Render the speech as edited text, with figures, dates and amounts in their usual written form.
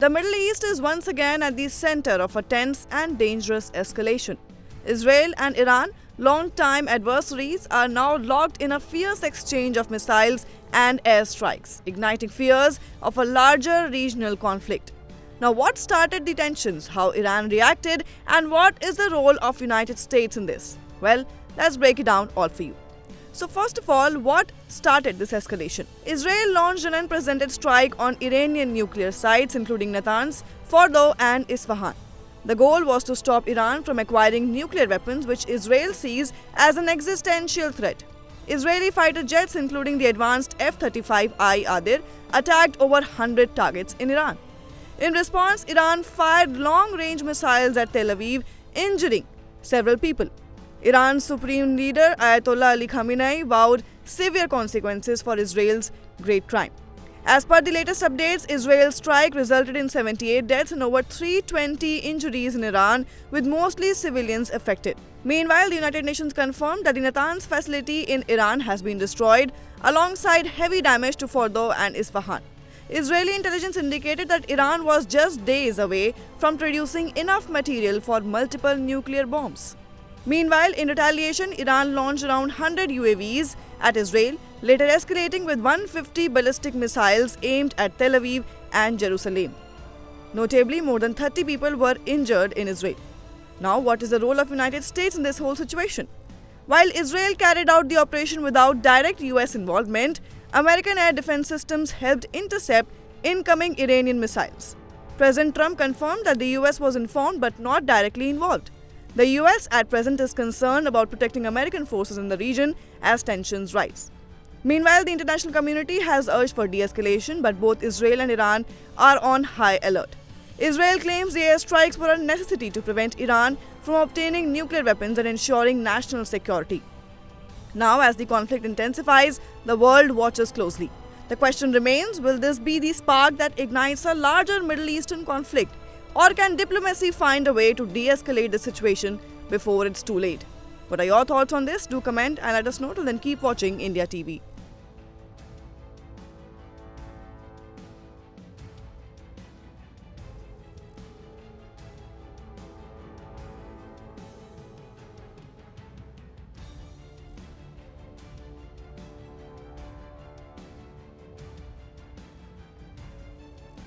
The Middle East is once again at the center of a tense and dangerous escalation. Israel and Iran, long-time adversaries, are now locked in a fierce exchange of missiles and airstrikes, igniting fears of a larger regional conflict. Now, what started the tensions, how Iran reacted, and what is the role of United States in this? Well, let's break it down all for you. So first of all, what started this escalation? Israel launched an unprecedented strike on Iranian nuclear sites including Natanz, Fordow and Isfahan. The goal was to stop Iran from acquiring nuclear weapons which Israel sees as an existential threat. Israeli fighter jets including the advanced F-35I Adir attacked over 100 targets in Iran. In response, Iran fired long-range missiles at Tel Aviv, injuring several people. Iran's supreme leader Ayatollah Ali Khamenei vowed severe consequences for Israel's great crime. As per the latest updates, Israel's strike resulted in 78 deaths and over 320 injuries in Iran, with mostly civilians affected. Meanwhile, the United Nations confirmed that the Natanz facility in Iran has been destroyed, alongside heavy damage to Fordow and Isfahan. Israeli intelligence indicated that Iran was just days away from producing enough material for multiple nuclear bombs. Meanwhile, in retaliation, Iran launched around 100 UAVs at Israel, later escalating with 150 ballistic missiles aimed at Tel Aviv and Jerusalem. Notably, more than 30 people were injured in Israel. Now, what is the role of United States in this whole situation? While Israel carried out the operation without direct US involvement, American air defense systems helped intercept incoming Iranian missiles. President Trump confirmed that the US was informed but not directly involved. The US at present is concerned about protecting American forces in the region as tensions rise. Meanwhile, the international community has urged for de-escalation, but both Israel and Iran are on high alert. Israel claims the airstrikes were a necessity to prevent Iran from obtaining nuclear weapons and ensuring national security. Now, as the conflict intensifies, the world watches closely. The question remains, will this be the spark that ignites a larger Middle Eastern conflict? Or can diplomacy find a way to de-escalate the situation before it's too late? What are your thoughts on this? Do comment and let us know. Till then, keep watching India TV.